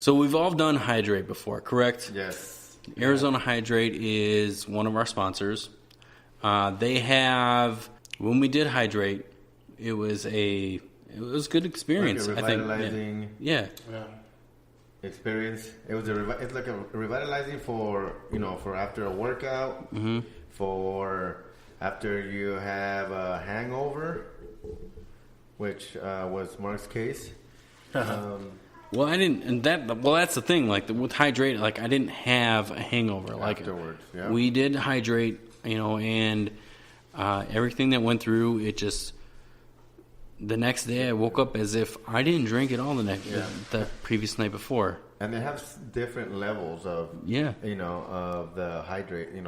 So we've all done Hydrate before, correct? Yes. Arizona Hydrate is one of our sponsors. They have, when we did Hydrate, it was a good experience. Like a revitalizing I think. Yeah. Experience. It was it's like a revitalizing for after a workout, for after you have a hangover, which was Mark's case. Well, I didn't, and that's the thing. Like with Hydrate, like I didn't have a hangover. Like afterwards, yeah. We did Hydrate, and everything that went through, it just. The next day, I woke up as if I didn't drink at all the previous night before. And they have different levels of of the Hydrate. It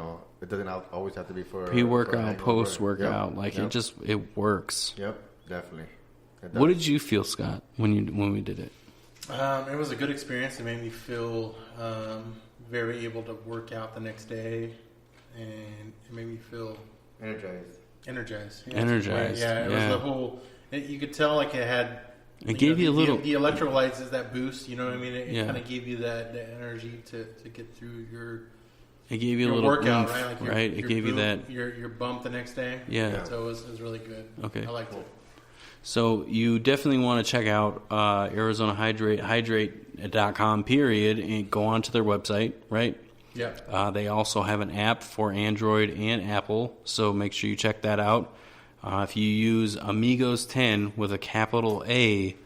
doesn't always have to be for pre-workout, post-workout. It works. Yep, definitely. What did you feel, Scott, when we did it? It was a good experience. It made me feel very able to work out the next day, and it made me feel energized. Yeah, energized. Yeah, it was the whole. You could tell like it had. It gave you a little. The electrolytes is that boost. You know what I mean? It kind of gave you that energy to get through your. It gave you a little workout, oomph, right? Like right? It gave you that your bump the next day. Yeah. So it was really good. Okay. I liked it. So you definitely want to check out Arizona Hydrate, hydrate.com, period, and go onto their website, right? Yeah. They also have an app for Android and Apple, so make sure you check that out. If you use Amigos 10 with a capital A,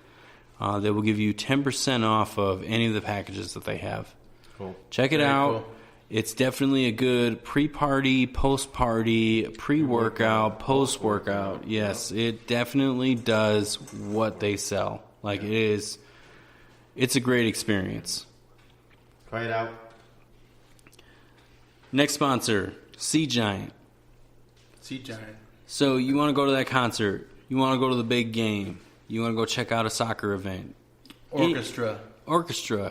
they will give you 10% off of any of the packages that they have. Cool. Check it Very out. cool. It's definitely a good pre-party, post-party, pre-workout, post-workout. Yes, it definitely does what they sell. Like it's a great experience. Try it out. Next sponsor, Sea Giant. Sea Giant. So you want to go to that concert. You want to go to the big game. You want to go check out a soccer event. Orchestra.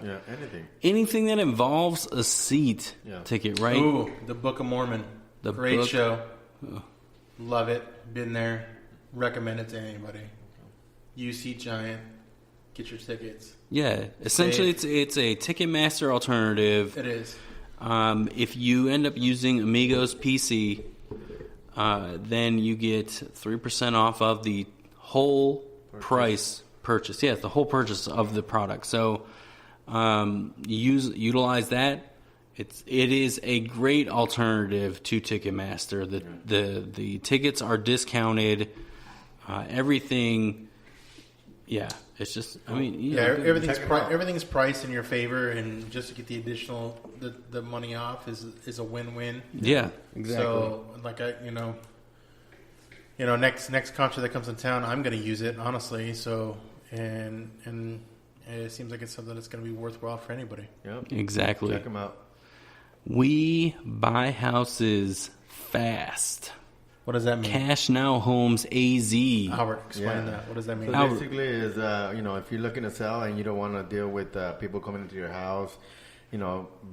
Yeah, anything. Anything that involves a seat ticket, right? Ooh, the Book of Mormon. Great show. Oh. Love it. Been there. Recommend it to anybody. Use Sea Giant. Get your tickets. Yeah, essentially it's a Ticketmaster alternative. It is. If you end up using Amigos PC, then you get 3% off of the whole price purchase. Yeah, the whole purchase of the product. So utilize that. It is a great alternative to Ticketmaster. The tickets are discounted. Everything. Yeah, it's just. I mean, everything's priced in your favor, and just to get the additional the money off is a win-win. Yeah, exactly. So like next concert that comes in town, I'm going to use it honestly. So and it seems like it's something that's going to be worthwhile for anybody. Yep. Exactly. Check them out. We buy houses fast. What does that mean? Cash Now Homes AZ. Albert, explain that. What does that mean? So basically is, if you're looking to sell and you don't want to deal with people coming into your house,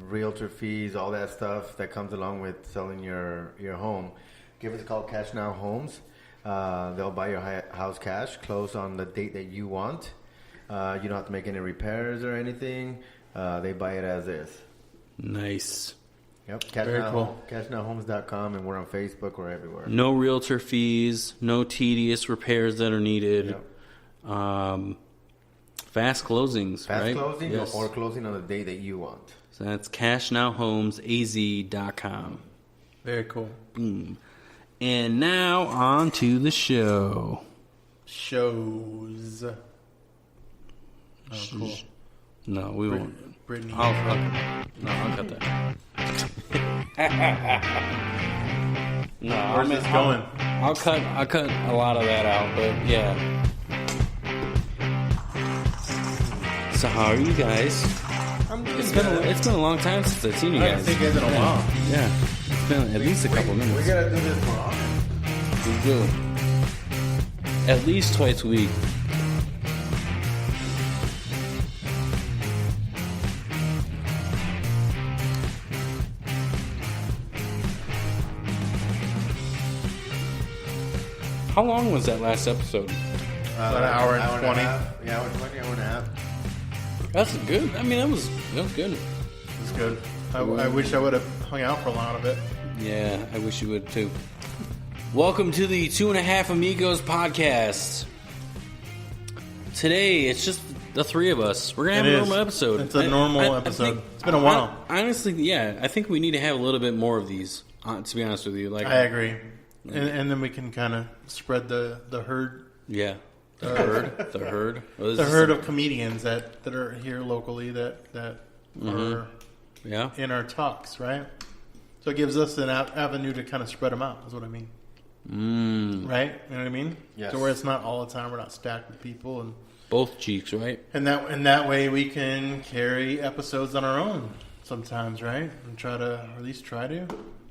realtor fees, all that stuff that comes along with selling your home, give us a call, Cash Now Homes. They'll buy your house cash, close on the date that you want. You don't have to make any repairs or anything. They buy it as is. Nice. Yep. Very cool. CashNowHomes.com, and we're on Facebook. We're everywhere. No realtor fees, no tedious repairs that are needed. Yep. Fast closings, right? Fast closing Yes. or closing on the day that you want. So that's CashNowHomesAZ.com. Very cool. Boom. And now on to the show. Shows. Oh, cool. No, we won't. Brittany. I'll cut that. No, Where's this going? I'll cut a lot of that out, but yeah. So how are you guys? I'm good. It's been a long time since I've seen you I guys. haven't seen you guys in a while. Yeah, it's been at least a couple minutes. We gotta do this more often. We do. At least twice a week. How long was that last episode? About an hour and 20. Hour and a half. That's good. I mean, that was good. It's good. I wish I would have hung out for a lot of it. Yeah, I wish you would too. Welcome to the 2.5 Amigos podcast. Today, it's just the three of us. We're going to have a normal episode. It's a normal episode. It's been a while. Honestly, yeah, I think we need to have a little bit more of these, to be honest with you. Like, I agree. And then we can kind of spread the herd. Yeah. The herd. The herd of comedians that are here locally that are in our talks, right? So it gives us an avenue to kind of spread them out, is what I mean. Right? You know what I mean? Yes. So where it's not all the time, we're not stacked with people. And both cheeks, right? And that way we can carry episodes on our own sometimes, right? And try to.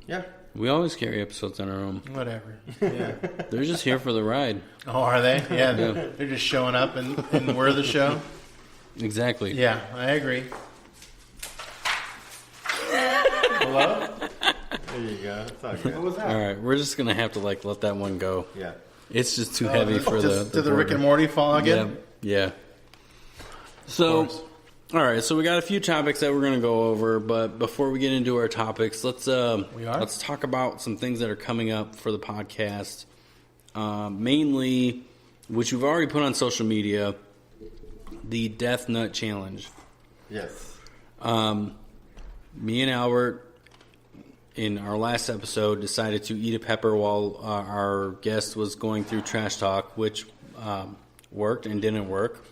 Yeah. We always carry episodes on our own. Whatever. Yeah. They're just here for the ride. Oh, are they? Yeah. They're just showing up and we're the show. Exactly. Yeah, I agree. Hello? There you go. That's not good. What was that? All right, we're just gonna have to let that one go. Yeah. It's just too heavy for the. Did the Rick and Morty fall again? Yeah. So, all right. So we got a few topics that we're gonna go over, but before we get into our topics, let's talk about some things that are coming up for the podcast. Mainly, which we've already put on social media, the Death Nut Challenge. Yes. Me and Albert, in our last episode, decided to eat a pepper while our guest was going through trash talk, which worked and didn't work.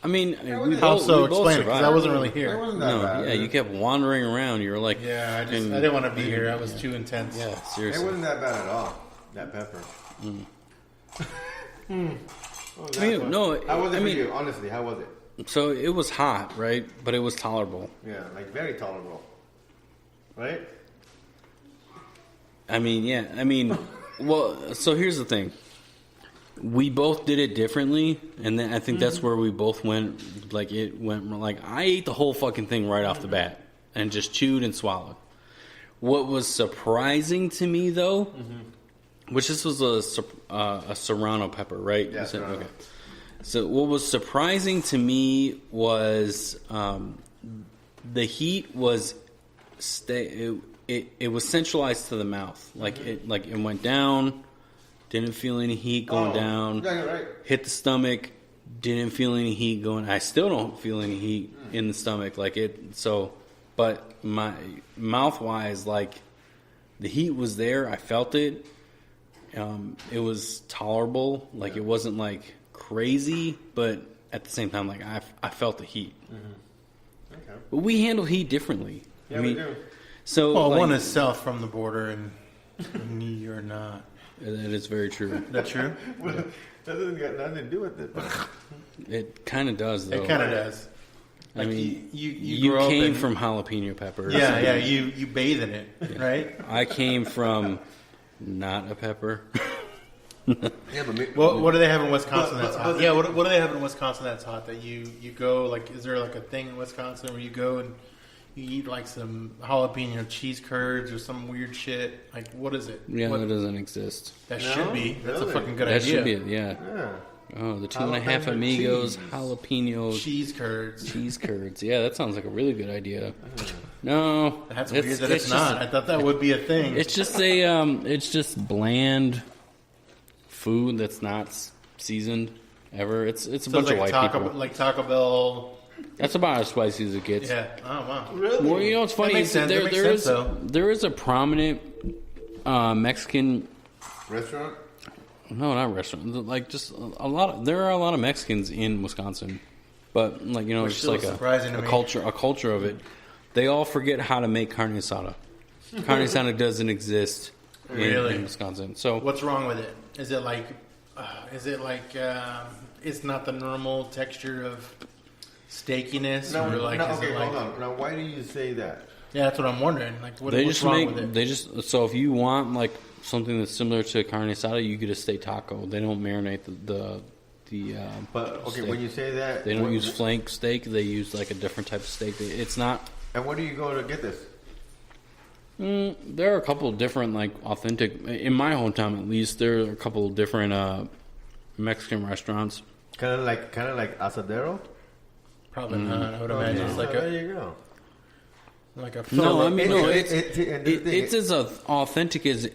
I mean, we How both, so? we both Explain it, survived. because I wasn't really here. It wasn't that bad. Yeah, you kept wandering around. You were like, Yeah, I didn't want to be here. That was too intense. Yeah, It seriously. wasn't that bad at all. That pepper. I mean, no, How was it I for mean- you? Honestly, how was it? So it was hot, right? But it was tolerable. Yeah, like very tolerable. Right? I mean, yeah. I mean, well, so here's the thing. We both did it differently, and then I think that's where we both went. Like, I ate the whole fucking thing right off the bat and just chewed and swallowed. What was surprising to me, though, which this was a serrano pepper, right? Yeah, You said- serrano. okay. So what was surprising to me was the heat was it was centralized to the mouth. Like it went down, didn't feel any heat going down. Yeah, you're right. Hit the stomach, didn't feel any heat going. I still don't feel any heat in the stomach. Like it. So, but my mouth wise, like the heat was there. I felt it. It was tolerable. Like it wasn't like crazy, but at the same time, like I felt the heat. Okay. But we handle heat differently. Yeah, I mean, we do. So Well, like, one is south from the border, and you're not. that is very true. That true? That doesn't got nothing to do with it. It kind of does, though. It kind of does. I Like, mean, you you grew up came in- from jalapeno peppers. Yeah. You bathe in it, right? I came from not a pepper. Yeah, but What do they have in Wisconsin that's hot? Yeah, what do they have in Wisconsin that's hot that you go, like, is there like a thing in Wisconsin where you go and you eat like some jalapeno cheese curds or some weird shit? Like, what is it? Yeah, What- that doesn't exist. that No? should be. That's a Really? fucking good That idea. should be it, yeah. yeah. Oh, the 2.5 Jalapeno Amigos cheese. jalapeno Cheese curds. cheese curds. Yeah, that sounds like a really good idea. No, That's weird that it's just- not. I thought that would be a thing. It's just it's just bland food that's not seasoned ever. It's a So bunch of like white people. Like Taco Bell. That's about as spicy as it gets. Yeah. Oh wow. Really? Well, you know what's funny makes is sense. there That makes there sense, is though. there is a prominent Mexican. Restaurant? No, not restaurant. Like just a lot. There are a lot of Mexicans in Wisconsin, but like Which it's still like is surprising to a me. culture of it. They all forget how to make carne asada. Carne asada doesn't exist Really? in Wisconsin. So What's wrong with it? Is it like it's not the normal texture of steakiness? No, or like, no, is okay, it like, hold on. Now, why do you say that? Yeah, that's what I'm wondering. Like, they what's just wrong with it? they just so if you want like something that's similar to carne asada, you get a steak taco. They don't marinate the But, okay, steak. when you say that... They don't what- use flank steak. They use like a different type of steak. It's not. And where do you go to get this? There are a couple of different like authentic. In my hometown, at least, there are a couple of different Mexican restaurants. Kind of like Asadero? Probably not. I would imagine it's like there you go. Like a No, I mean, no, it's as authentic as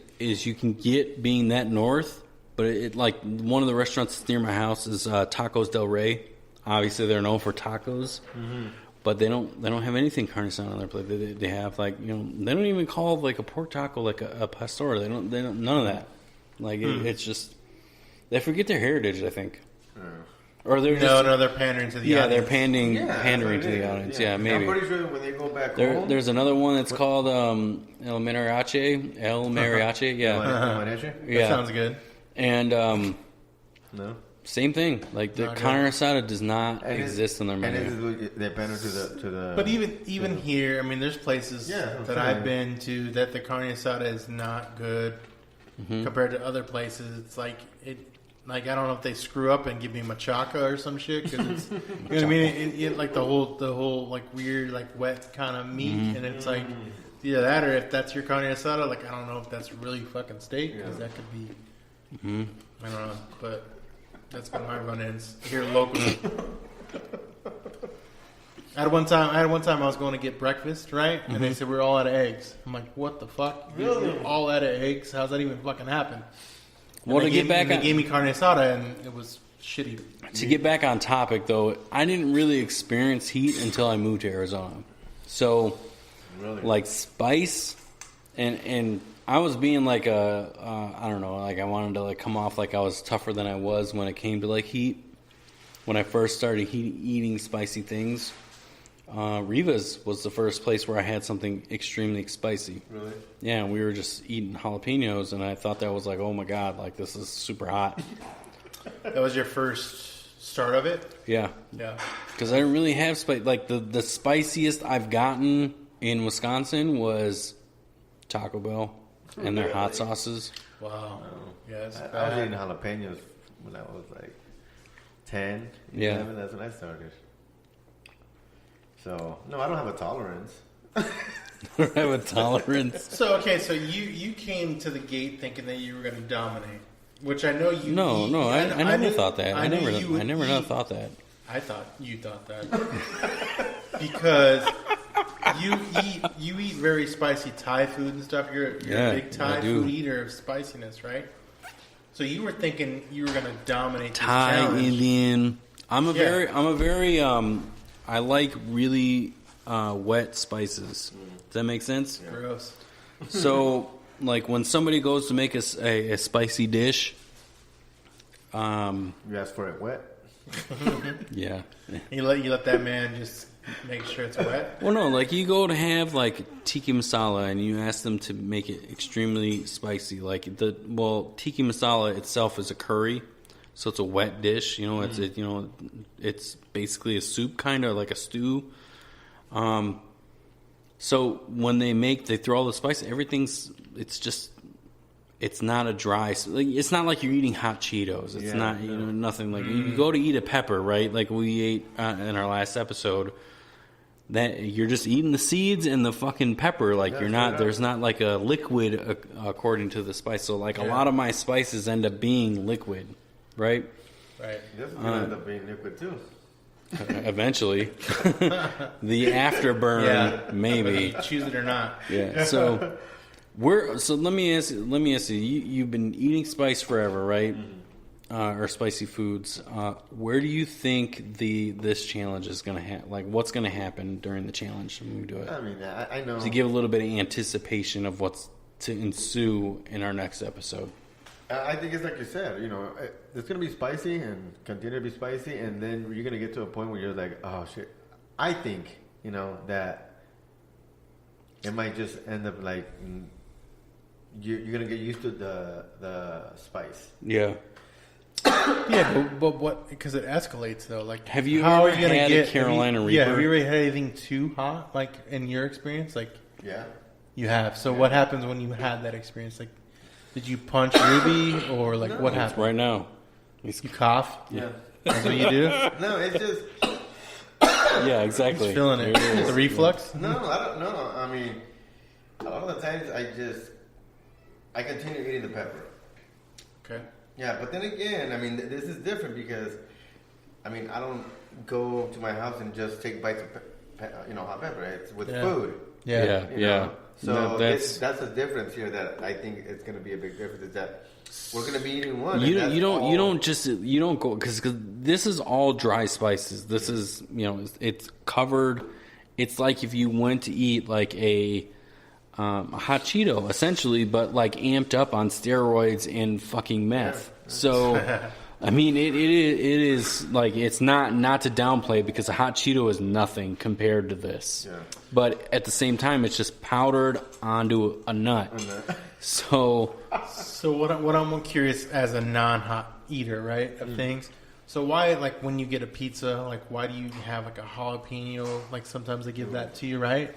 you can get being that north. But it like one of the restaurants that's near my house is Tacos Del Rey. Obviously, they're known for tacos, but they don't have anything carne asada on their plate. They have like they don't even call like a pork taco like a pastor. They don't none of that. Like it's just they forget their heritage. I think. Or they're they're pandering to the audience. They're pandering to the audience. Yeah, maybe. I'm pretty sure when they go back home. There's another one that's called El Mariachi. Yeah. That sounds good. And no. Same thing. Like the carne asada does not exist on their menu. And they pander to the. But even here, I mean, there's places that I've been to that the carne asada is not good compared to other places. It's like Like I don't know if they screw up and give me machaca or some shit because it's you know what I mean. It like the whole like weird like wet kind of meat, and it's like either that or if that's your carne asada, like I don't know if that's really fucking steak because that could be. I don't know, but that's been my run-ins here locally. I had one time I was going to get breakfast, right? And they said we're all out of eggs. I'm like, what the fuck? Really? We're all out of eggs? How's that even fucking happen? Well, they gave me carne asada, and it was shitty. To get back on topic, though, I didn't really experience heat until I moved to Arizona. So, like spice, and I was being like I don't know, like I wanted to like come off like I was tougher than I was when it came to like heat. When I first started eating spicy things, Riva's was the first place where I had something extremely spicy. Really? Yeah, and we were just eating jalapenos, and I thought that was like, oh my god, like this is super hot. That was your first start of it? Yeah. Yeah. Because I didn't really have spice. Like the spiciest I've gotten in Wisconsin was Taco Bell and their hot sauces. Wow. Yeah, I was eating jalapenos when I was like 10, 11. That's when I started. So, no, I don't have a tolerance. I don't have a tolerance. So you came to the gate thinking that you were going to dominate, which I know you. No, I never thought that. I never thought that. I thought you thought that because you eat very spicy Thai food and stuff. You're a big Thai food eater of spiciness, right? So you were thinking you were going to dominate Thai, this Indian. I'm a very I like really wet spices. Does that make sense? Yeah. Gross. So, like when somebody goes to make a spicy dish, you ask for it wet. Yeah. You let that man just make sure it's wet. Well, no, like you go to have like tiki masala, and you ask them to make it extremely spicy. Like tiki masala itself is a curry. So it's a wet dish, it's basically a soup, kind of like a stew. So when they throw all the spice, it's not a dry, like, it's not like you're eating hot Cheetos. It's not, nothing like, you go to eat a pepper, right? Like we ate in our last episode, that you're just eating the seeds and the fucking pepper. Like there's not like a liquid according to the spice. So like a lot of my spices end up being liquid. Right. This is gonna end up being liquid too. Eventually, the afterburn, maybe choose it or not. Yeah. So let me ask you. You've been eating spice forever, right? Or spicy foods. Where do you think this challenge is gonna like? What's gonna happen during the challenge when we do it? I mean, I know. To give a little bit of anticipation of what's to ensue in our next episode. I think it's like you said, it's going to be spicy and continue to be spicy, and then you're going to get to a point where you're like, oh, shit. I think, that it might just end up like you're going to get used to the spice. Yeah. Yeah, but what, because it escalates, though. Like, have you ever had a Carolina Reaper? Yeah, have you ever had anything too hot, like, in your experience? Like, yeah. You have. So what happens when you had that experience? Like, did you punch Ruby, or like what happened? Right now, you cough. Yeah, that's what you do. No, it's just. Yeah, exactly. He's feeling it. The reflux. No, I don't know. I mean, a lot of the times I continue eating the pepper. Okay. Yeah, but then again, I mean, this is different because, I mean, I don't go to my house and just take bites of hot pepper. It's with food. Yeah. So No, that's the difference here that I think it's going to be a big difference. Is that we're going to be eating one. You don't go because this is all dry spices. This is it's covered. It's like if you went to eat like a hot Cheeto essentially, but like amped up on steroids and fucking meth. Yeah. So. I mean, it is like it's not to downplay because a hot Cheeto is nothing compared to this. Yeah. But at the same time, it's just powdered onto a nut. So what I'm curious as a non-hot eater, right, of things. So why, like, when you get a pizza, like, why do you have like a jalapeno? Like sometimes they give that to you, right?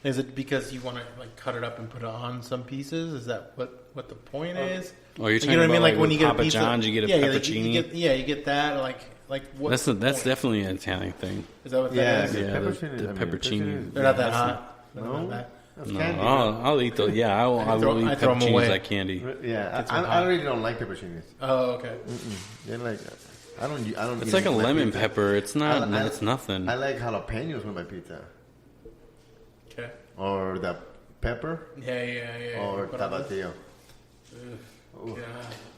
Is it because you want to like cut it up and put it on some pieces? Is that what the point is? Oh, you're talking about like when you get Papa a pizza, John's, you get a pepperoni. You get that. Like what? That's definitely an Italian thing. Is that what that is? Yeah, the pepperoni. They're not that hot. No. I'll eat those. Yeah, I will eat pepperonis like candy. Yeah, I really don't like pepperonis. Oh, okay. They're like, I don't. It's like a lemon pepper. It's not. It's nothing. I like jalapenos with my pizza. Okay. Or the pepper. Yeah. Or tapatio.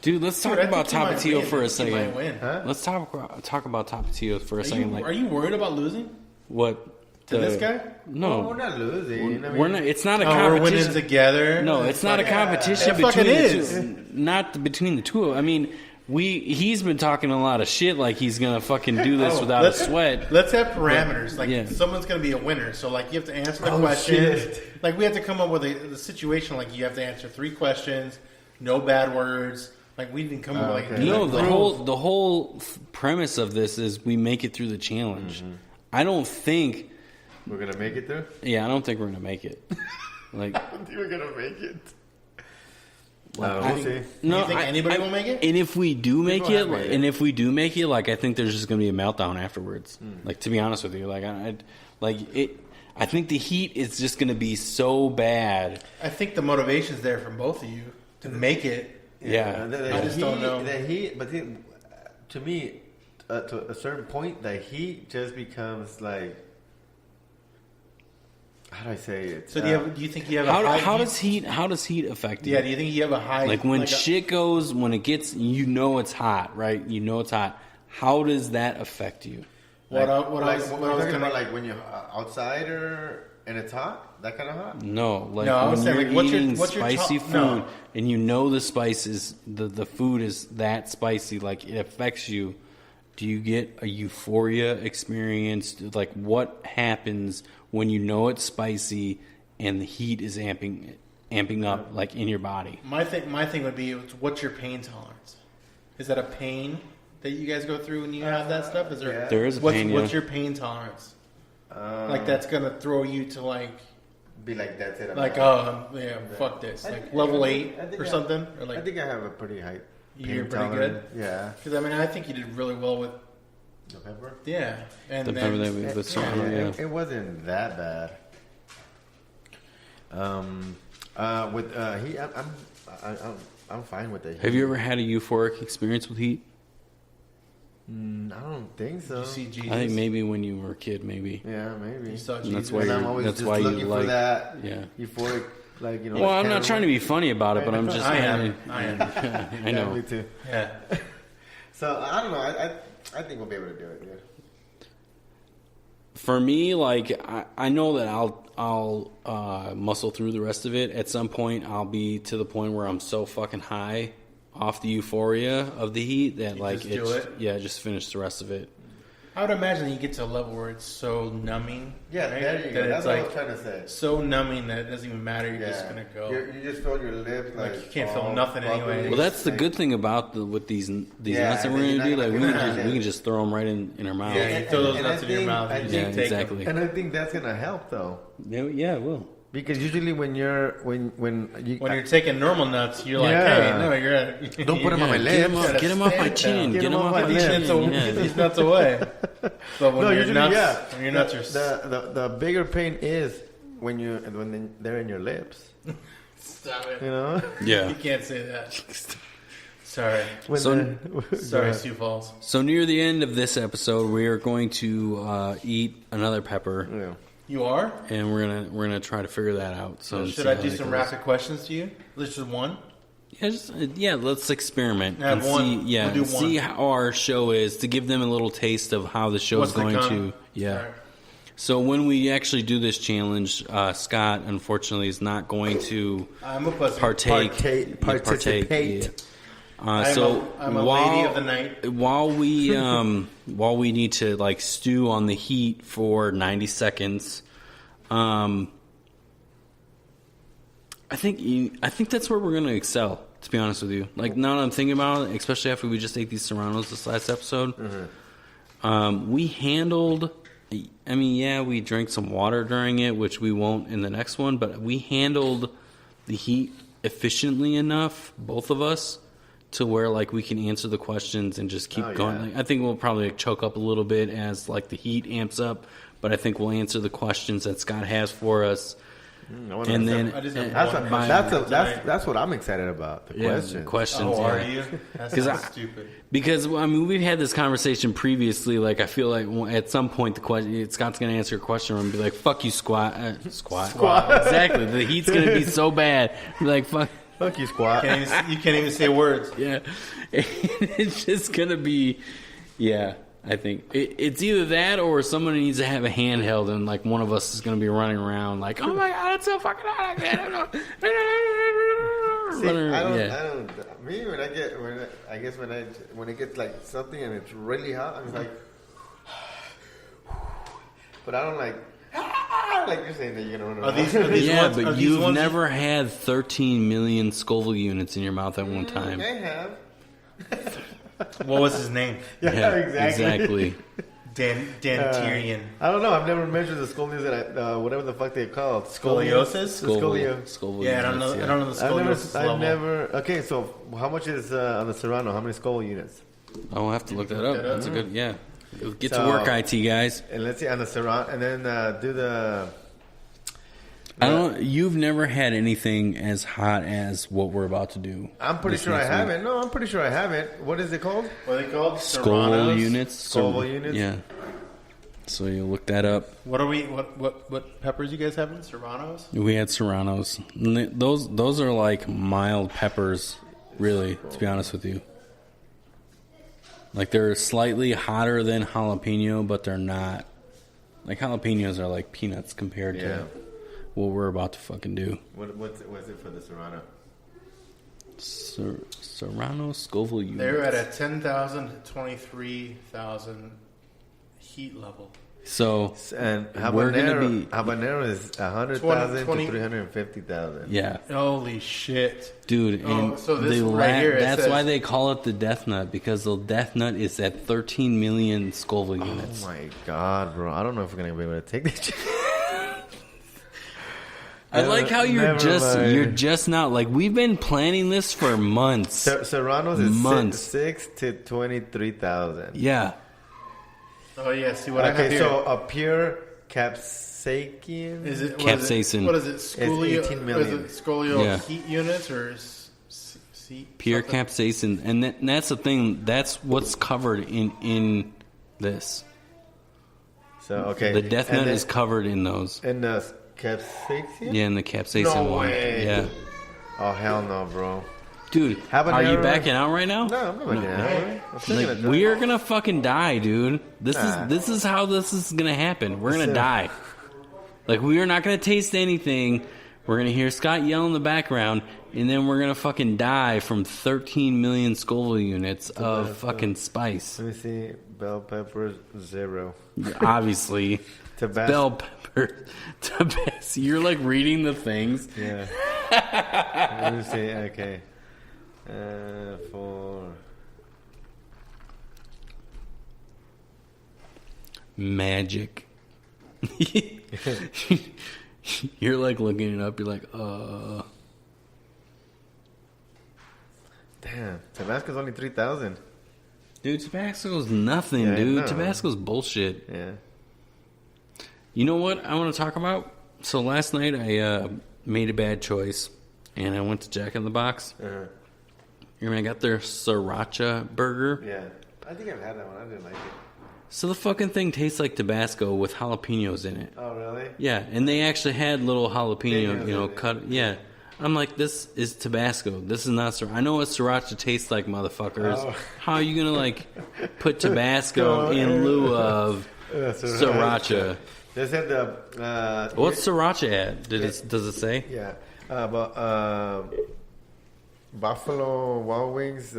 Dude, let's talk about Tapatio for a second. Huh? Let's talk about Tapatio for a second. Are you worried about losing? What? To this guy? No, we're not losing. We're not. It's not a competition. We're winning together. No, it's not a competition between the two. Not between the two. I mean, he's been talking a lot of shit like he's gonna fucking do this without a sweat. Let's have parameters. Like someone's gonna be a winner, so like you have to answer the questions. Shit. Like we have to come up with a situation. Like you have to answer 3 questions. No bad words. Like we didn't come up with like the whole premise of this is we make it through the challenge. Mm-hmm. I don't think we're gonna make it through. Yeah, I don't think we're gonna make it. Like I don't think we're gonna make it. We'll see. No, do you think anybody will make it? And if we do make it, like I think there's just gonna be a meltdown afterwards. Like to be honest with you, like I think the heat is just gonna be so bad. I think the motivation's there from both of you to make it. Yeah. I just don't know. The heat, but to me, to a certain point, the heat just becomes like. How do I say it? So do you think you have a high how does heat affect you? Yeah, do you think you have a high like when shit goes when it gets it's hot, right? You know it's hot. How does that affect you? What I was talking about, like when you're outside and it's hot, that kind of hot. No, like when you're eating spicy food and you know the spices, the food is that spicy, like it affects you. Do you get a euphoria experience? Like what happens when you know it's spicy and the heat is amping up like in your body? My thing would be, what's your pain tolerance? Is that a pain that you guys go through when you have that stuff? Is there? There is a pain. What's your pain tolerance? Like that's gonna throw you to like. Be like that's it. Like fuck this. Like level 8 or something. Or like I think I have a pretty high. You're pretty good. Yeah. Because I mean I think you did really well with the pepper. Yeah, and the pepper that we it wasn't that bad. I'm fine with the heat. Have you ever had a euphoric experience with heat? I don't think so. Did you see Jesus? I think maybe when you were a kid, maybe. Yeah, maybe. You saw Jesus. That's why I'm always that's just why looking you for like that euphoric. Like Well, I'm not trying to be funny about it, but I'm just. I am. I know. Yeah, me too. Yeah. So I don't know. I think we'll be able to do it. Yeah. For me, like I know that I'll muscle through the rest of it. At some point, I'll be to the point where I'm so fucking high off the euphoria of the heat that just finish the rest of it. I would imagine you get to a level where it's so numbing. Yeah, right? there you go. That's what I was trying to say. So numbing that it doesn't even matter. You're just gonna go. You just feel your lips like you can't feel nothing anyway. Well, that's the good thing about with these nuts that we're gonna do. Like we can just throw them right in our mouth. Yeah, you throw those nuts in your mouth. Exactly. And I think that's gonna help though. Yeah, it will. Because usually when you're taking normal nuts, you're like, hey, no, you're don't put them on my lips. Get them off my chin. Get them off my lips. These nuts away. But when your nuts are the bigger pain is when they're in your lips. Stop it. You know? Yeah. You can't say that. Sorry. Sorry, Sioux Falls. So near the end of this episode, we are going to eat another pepper. Yeah. You are? And we're gonna try to figure that out. So should I do some rapid questions to you? Just one? Yeah, let's experiment and see. Yeah, we'll see how our show is to give them a little taste of how the show is going to. Yeah. Right. So when we actually do this challenge, Scott unfortunately is not going to participate. Yeah. I'm a lady of the night. While we need to like stew on the heat for 90 seconds, I think that's where we're going to excel. To be honest with you, like now that I'm thinking about it, especially after we just ate these Serranos this last episode, we handled. I mean, yeah, we drank some water during it, which we won't in the next one, but we handled the heat efficiently enough, both of us, to where like we can answer the questions and just keep going. Yeah. Like, I think we'll probably choke up a little bit as like the heat amps up, but I think we'll answer the questions that Scott has for us. And then that's what I'm excited about. The questions. Oh, are you? That's stupid. Because I mean, we've had this conversation previously. Like, I feel like at some point Scott's going to answer a question and be like, "Fuck you, squat." Exactly. The heat's going to be so bad. Be like, "Fuck you, squat." You can't even say words. Yeah, it's just going to be, yeah. I think it's either that or somebody needs to have a handheld and like one of us is going to be running around like, oh my god, it's so fucking hot! When it gets like something and it's really hot, I'm like, but I don't like you're saying that you're gonna run. But you've never had 13 million Scoville units in your mouth at one time. I have. What was his name? Yeah, exactly. Dan Tyrion. I don't know. I've never measured the scoliosis that whatever the fuck they're called. Scoliosis? Scoliosis. Yeah, I don't know the scoliosis level. I've never. Okay, so how much is on the Serrano? How many Scoville units? I'll have to look that up. That's a good. Yeah. Get to work, IT guys. And let's see on the Serrano, and then do the. I don't. You've never had anything as hot as what we're about to do. I'm pretty sure I haven't. No, I'm pretty sure I haven't. What is it called? What are they called? Scoville units. Scoville units. Yeah. So you look that up. What are we? What peppers you guys having? Serranos. We had Serranos. Those are like mild peppers, really. To be honest with you. Like they're slightly hotter than jalapeno, but they're not. Like jalapenos are like peanuts compared to what we're about to fucking do. What's it for the Serrano? Serrano Scoville units. They're at a 10,000 to 23,000 heat level. So and habanero is 100,000 to 350,000. Yeah. Holy shit, dude! And so this right here, that's why they call it the death nut, because the death nut is at 13 million Scoville units. Oh my god, bro! I don't know if we're gonna be able to take this. I like how you're just not like we've been planning this for months. Serrano's is 6 to 23,000. Yeah. Oh yeah, see what I have here. So a pure capsaicin. Is it capsaicin? What is it? Scolio, 18 million. Is it Scolio heat units or pure capsaicin? And that's the thing. That's what's covered in this. So the death nut is covered in those. In the capsaicin? Yeah, in the capsaicin one. Way. Yeah. Oh hell no, bro. Dude, are you backing out right now? No, I'm not backing out. Like, we are gonna fucking die, dude. This is how this is gonna happen. We're gonna die. Like, we are not gonna taste anything. We're gonna hear Scott yell in the background, and then we're gonna fucking die from 13 million Scoville units of fucking spice. Let me see. Bell peppers 0. Obviously. Tabasco. Bell pepper. Tabasco. You're like reading the things. Yeah. Let me see. Okay. For magic. You're like looking it up. You're like, damn, Tabasco's only 3,000. Dude, Tabasco's nothing, dude. Tabasco's bullshit. Yeah. You know what I want to talk about? So last night I made a bad choice, and I went to Jack in the Box. I mean, I got their sriracha burger. Yeah. I think I've had that one. I didn't like it. So the fucking thing tastes like Tabasco with jalapenos in it. Oh, really? Yeah, and they actually had little jalapeno, Jalapenos cut. Yeah. I'm like, this is Tabasco. This is not sriracha. I know what sriracha tastes like, motherfuckers. Oh. How are you going to, like, put Tabasco in lieu of sriracha? They said the... What's sriracha at? Does it say? Yeah. Buffalo Wild Wings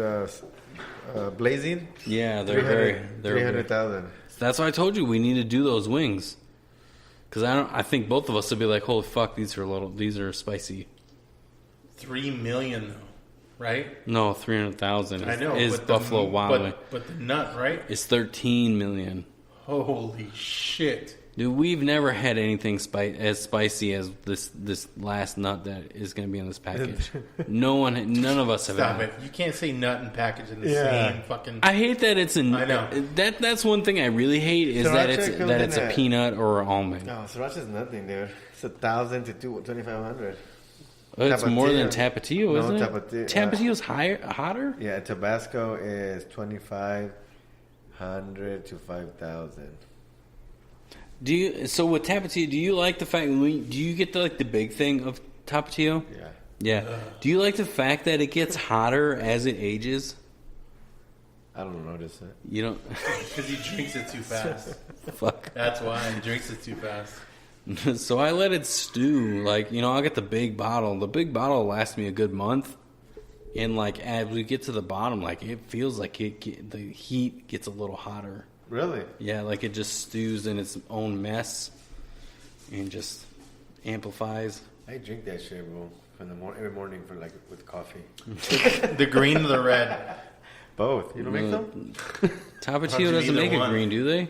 Blazing. Yeah, they're 300,000. That's why I told you we need to do those wings. Because I think both of us would be like, holy fuck, these are spicy. 3 million, though, right? No, 300,000. I know. Is Buffalo Wild Wings. But the nut, right? It's 13 million. Holy shit. Dude, we've never had anything as spicy as this last nut that is going to be in this package. None of us have Stop had it. You can't say nut and package in the same fucking... I hate that it's I know. That's one thing I really hate is Sriracha that it's a peanut or an almond. No, sriracha's nothing, dude. It's 1,000 to 2,500. It's more than Tapatio, isn't it? Tapatio's hotter? Yeah, Tabasco is 2,500 to 5,000. So with Tapatio, do you like the fact? Do you get the big thing of Tapatio? Yeah. Yeah. Do you like the fact that it gets hotter as it ages? I don't notice it. You don't. Because he drinks it too fast. Fuck. That's why he drinks it too fast. So I let it stew. I'll get the big bottle. The big bottle lasts me a good month. And as we get to the bottom, it feels like the heat gets a little hotter. Really? Yeah, it just stews in its own mess and just amplifies. I drink that shit, bro, every morning with coffee. The green or the red? Both. You don't make them? Tapatio doesn't make it green, do they?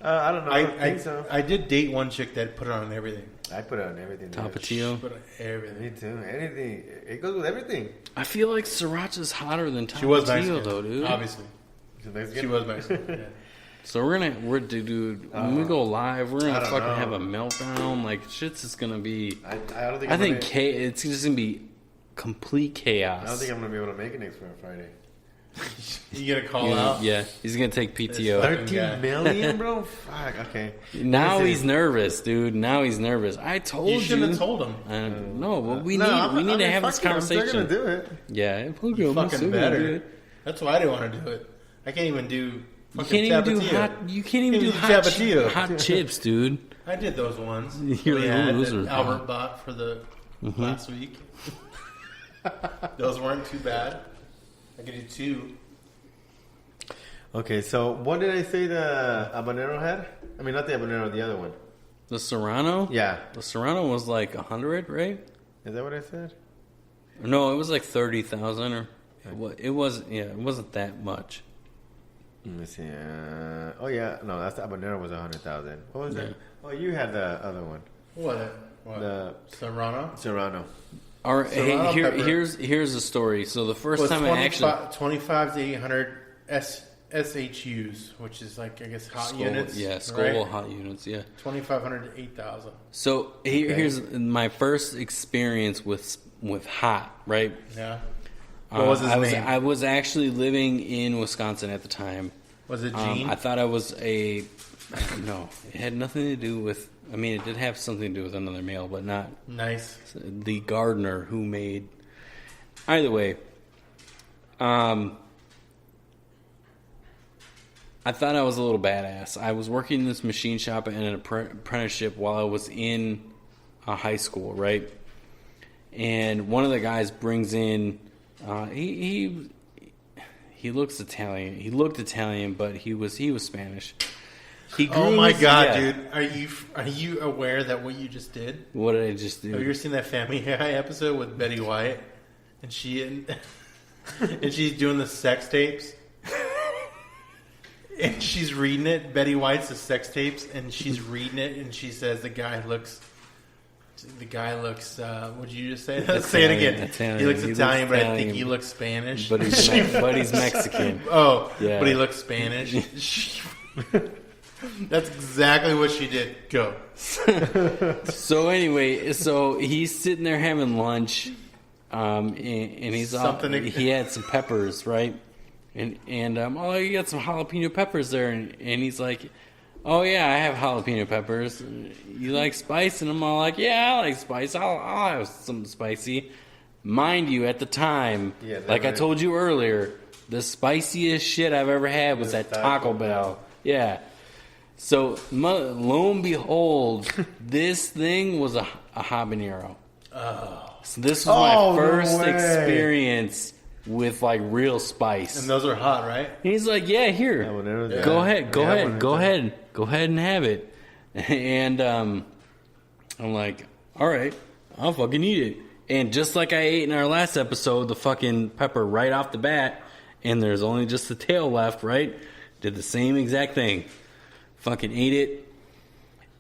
I don't know. I think so. I did date one chick that put it on everything. I put it on everything. Tapatio? Put on everything. Me too. Anything. It goes with everything. I feel like sriracha's hotter than Tapatio, She was Mexican, though, dude. Obviously. Mexican? She was Mexican, yeah. So dude, when we go live, we're gonna fucking have a meltdown. Shit's just gonna be. I don't think. It's just gonna be complete chaos. I don't think I'm gonna be able to make it next Friday. You gonna call out? Yeah, he's gonna take PTO. 13 million, bro. Fuck. Okay. Now he's nervous, dude. Now he's nervous. I told you. You shouldn't have told him. No, but we need to have this conversation. I'm still gonna do it. Yeah, you fucking better. That's why I didn't want to do it. I can't even do. You can't even do hot chips, dude. I did those ones. You're that Albert bought for the last week. Those weren't too bad. I could do 2. Okay, so what did I say the habanero had? I mean, not the habanero, the other one. The Serrano? Yeah. The Serrano was 100, right? Is that what I said? No, it was 30,000 or it wasn't that much. Let me see. Oh yeah, no, that's the habanero was 100,000. What was it? Oh, you had the other one. What? The Serrano. All right, here's the story. So the first time I actually 25 to 800 SHUs, which is I guess hot units. Yeah, Scoville hot units. Yeah, 2,500 to 8,000. So here's my first experience with hot. Right. Yeah. What was his name? I was actually living in Wisconsin at the time. Was it Gene? I thought I was no, it had nothing to do with. I mean, it did have something to do with another male, but not nice. The gardener who made. Either way, I thought I was a little badass. I was working in this machine shop and an apprenticeship while I was in high school, right? And one of the guys brings in. He looks Italian. He looked Italian, but he was Spanish. Oh my god, dude! Are you aware that what you just did? What did I just do? Have you ever seen that Family Guy episode with Betty White, and she's doing the sex tapes, and she's reading it. Betty White's the sex tapes, and she's reading it, and she says the guy looks. Would you just say that? Italian, say it again. Italian. He looks Italian, but I think he looks Spanish. But he's Mexican. Oh, yeah. But he looks Spanish. That's exactly what she did. Go. So anyway, he's sitting there having lunch, and he's he had some peppers, right? And oh, you got some jalapeno peppers there, and he's like, oh yeah, I have jalapeno peppers. You like spice? And I'm all like, yeah, I like spice. I'll have some spicy. Mind you, at the time, like I told you earlier, the spiciest shit I've ever had was at Taco Bell. Yeah. So lo and behold, this thing was a habanero. Oh. So this was my first experience with like real spice. And those are hot, right? And he's like, yeah, here. Go ahead and have it. And I'm like, all right, I'll fucking eat it. And just like I ate in our last episode, the fucking pepper right off the bat, and there's only just the tail left, right? Did the same exact thing. Fucking ate it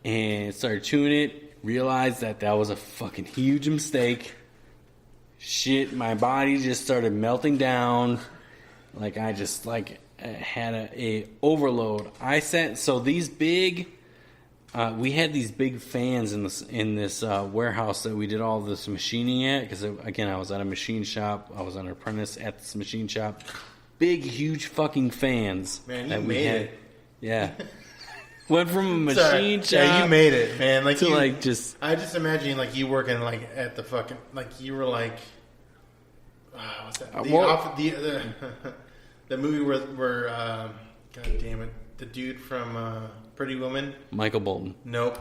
and started chewing it. Realized that was a fucking huge mistake. Shit, my body just started melting down. Like I just had a overload. So these big, we had these big fans in this warehouse that we did all this machining at. Because again, I was at a machine shop. I was an apprentice at this machine shop. Big, huge fucking fans. Man, you made it. Yeah. Went from a machine shop. Yeah, you made it, man. Like to I just imagine like you working like at the fucking you were like what's that? The movie where God damn it, the dude from Pretty Woman. Michael Bolton. Nope.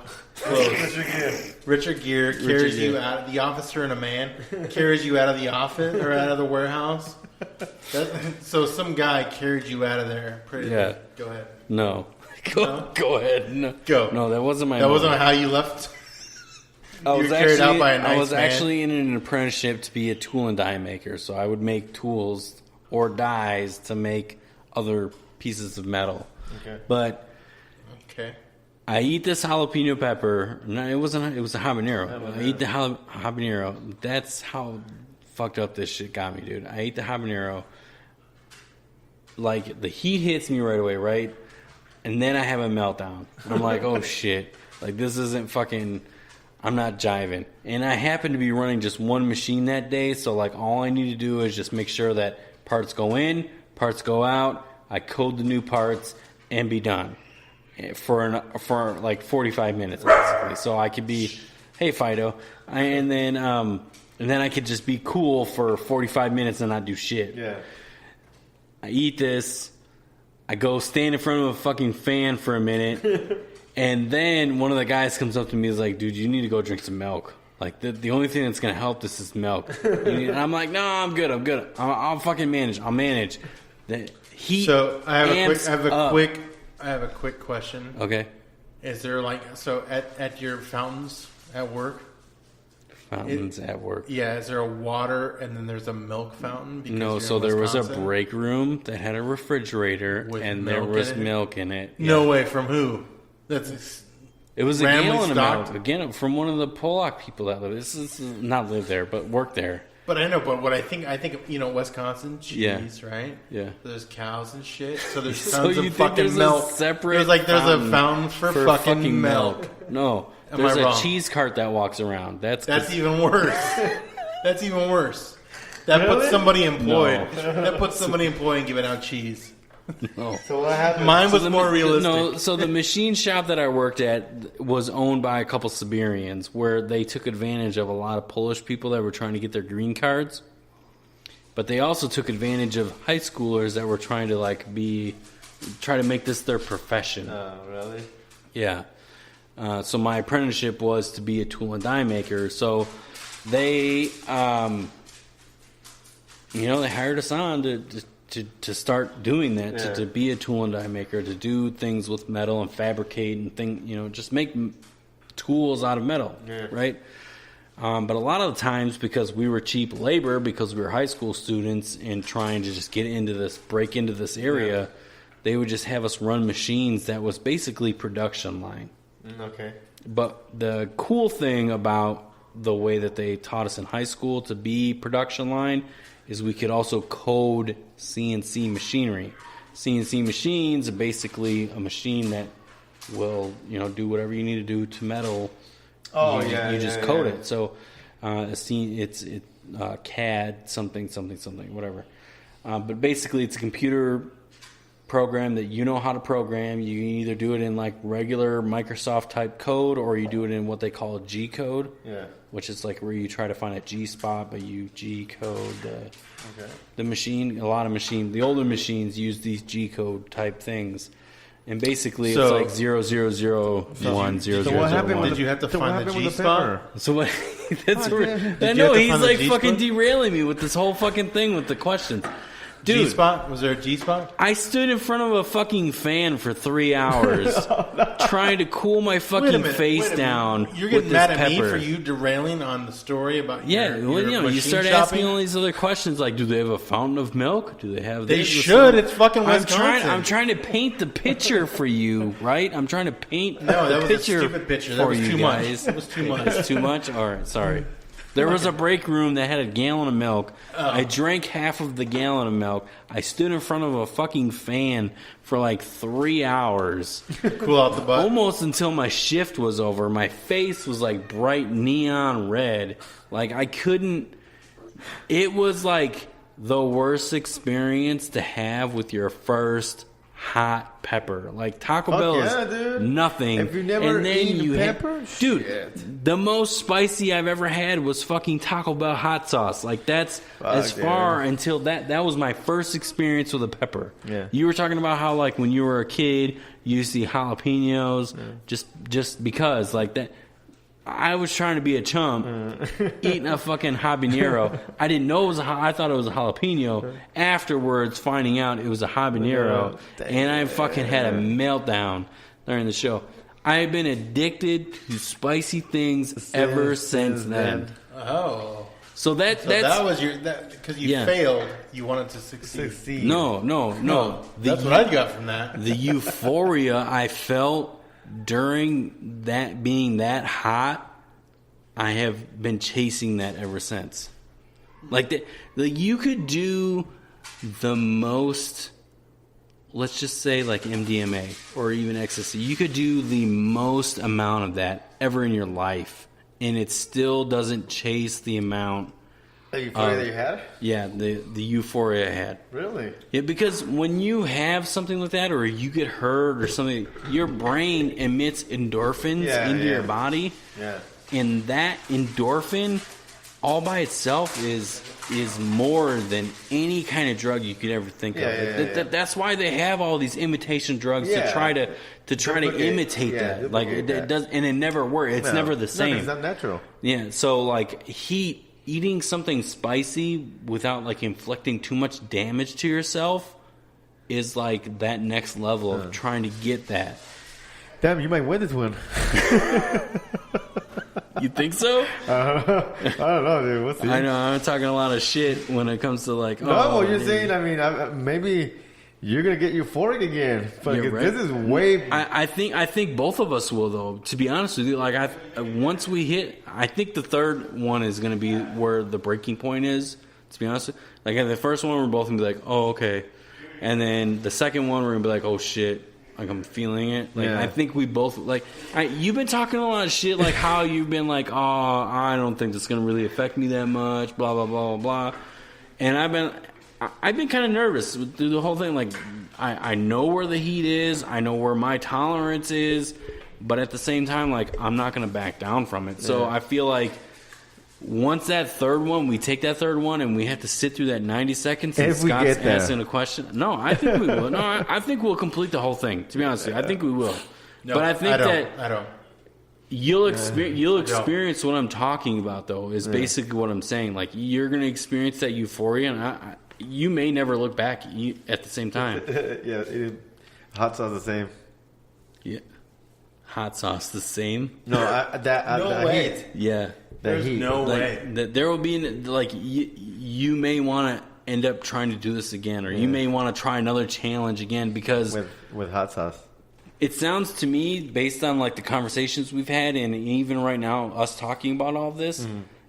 Richard Gere carries you out. The officer and a man carries you out of the office or out of the warehouse. So some guy carried you out of there. Yeah. Go ahead. No. Go ahead. No. Go. No, that wasn't my. That wasn't how you left. I was actually in an apprenticeship to be a tool and die maker, so I would make tools or dies to make other pieces of metal. Okay. But I eat this jalapeno pepper. No, it wasn't. It was a habanero. I eat the habanero. That's how fucked up this shit got me, dude. I ate the habanero. Like the heat hits me right away, right? And then I have a meltdown. I'm like, oh shit. Like this isn't fucking, I'm not jiving. And I happen to be running just one machine that day. So like all I need to do is just make sure that parts go in, parts go out. I code the new parts and be done for like 45 minutes basically. So I could be, hey Fido. And then I could just be cool for 45 minutes and not do shit. Yeah. I eat this. I go stand in front of a fucking fan for a minute, and then one of the guys comes up to me and is like, dude, you need to go drink some milk. Like, the only thing that's going to help this is milk. And I'm like, no, I'm good. I'll fucking manage. I'll manage. The heat So I have a quick question. Okay. Is there at your fountains at work? Fountains at work. Yeah, is there a water and then there's a milk fountain? No, so there was a break room that had a refrigerator and there was milk in it. No way, from who? It was a gallon of milk. Again, from one of the Polak people that live. This is not live there, but work there. But I know, but what I think Wisconsin cheese, right? Yeah. There's cows and shit, so there's So tons you of think fucking there's milk. a separate there's a fountain for fucking milk. No. Am There's I a wrong? cheese cart that walks around. That's even worse. That's even worse. That puts somebody employed. No. That puts somebody employed and giving out cheese. No. So what happened? Mine was more realistic. No, so the machine shop that I worked at was owned by a couple Siberians, where they took advantage of a lot of Polish people that were trying to get their green cards. But they also took advantage of high schoolers that were trying to try to make this their profession. Oh, really? Yeah. So my apprenticeship was to be a tool and die maker. So they, they hired us on to start doing that, to be a tool and die maker, to do things with metal and fabricate and just make tools out of metal, right? But a lot of the times, because we were cheap labor, because we were high school students and trying to just break into this area, they would just have us run machines that was basically production line. Okay. But the cool thing about the way that they taught us in high school to be production line is we could also code CNC machinery. CNC machines are basically a machine that will, do whatever you need to do to metal. Oh, you just code it. So, CAD something, whatever. But basically, it's a computer program that you know how to program. You can either do it in like regular Microsoft type code, or you do it in what they call G code, which is like where you try to find a G spot, but you G code the machine. A lot of the older machines use these G code type things, and basically it's like 0001000. So what happened? Did you have to find the G spot? So what? That's I know he's like fucking derailing me with this whole fucking thing with the questions. Dude, G-spot? Was there a G-spot? I stood in front of a fucking fan for 3 hours trying to cool my fucking face down. You're getting mad at me for you derailing on the story about you start asking all these other questions like, do they have a fountain of milk? Do they have this? They should. It's fucking Wisconsin. I'm trying to paint the picture for you, right? I'm trying to paint the picture. That was a stupid picture. That was too much. It was too much. It's too much? All right, sorry. There was a break room that had a gallon of milk. I drank half of the gallon of milk. I stood in front of a fucking fan for like 3 hours. Cool out the butt. Almost until my shift was over. My face was like bright neon red. Like I couldn't... It was like the worst experience to have with your first hot pepper. Like Taco Bell is nothing. If you never eaten pepper? Dude, the most spicy I've ever had was fucking Taco Bell hot sauce. Like that's far until that was my first experience with a pepper. Yeah. You were talking about how like when you were a kid you used to eat jalapenos just because like that. I was trying to be a chump, eating a fucking habanero. I didn't know it was I thought it was a jalapeno. Afterwards, finding out it was a habanero, and I fucking had a meltdown during the show. I have been addicted to spicy things ever since then. Oh. So that was your because you failed. You wanted to succeed. No. That's what I got from that. The euphoria I felt during that being that hot, I have been chasing that ever since. Like you could do the most, let's just say like MDMA or even ecstasy. You could do the most amount of that ever in your life, and it still doesn't chase the amount. The euphoria that you had? Yeah, the euphoria I had. Really? Yeah, because when you have something like that or you get hurt or something, your brain emits endorphins into your body. Yeah. And that endorphin all by itself is more than any kind of drug you could ever think of. That's why they have all these imitation drugs to try to imitate that. Like it does, and it never works. It's never the same. It's not natural. Yeah, so like eating something spicy without like inflicting too much damage to yourself is like that next level of trying to get that. Damn, you might win this one. You think so? I don't know, dude. We'll see. I know I'm talking a lot of shit when it comes to like. No, you're saying. I mean, maybe you're gonna get euphoric again. But right. This is way. I think both of us will though. To be honest with you, like once we hit, I think the third one is gonna be where the breaking point is. To be honest, like the first one we're both gonna be like, oh okay, and then the second one we're gonna be like, oh shit. Like I'm feeling it. Like I think we both like. You've been talking a lot of shit. Like how you've been like, oh, I don't think it's gonna really affect me that much. Blah blah blah blah blah. And I've been kind of nervous through the whole thing. Like I know where the heat is. I know where my tolerance is. But at the same time, like I'm not gonna back down from it. So I feel like once that third one, we take that third one and we have to sit through that 90 seconds and Scott's asking a question. No, I think we will. No, I think we'll complete the whole thing, to be honest with you. I think we will. No, but I think I don't. You'll experience what I'm talking about, though, is basically what I'm saying. Like, you're going to experience that euphoria, and you may never look back at the same time. Hot sauce the same. Yeah. Hot sauce the same? No, no way. Heat. Yeah. There's no way. There will be, like, you may want to end up trying to do this again, or you may want to try another challenge again because... With hot sauce. It sounds to me, based on, like, the conversations we've had, and even right now, us talking about all of this,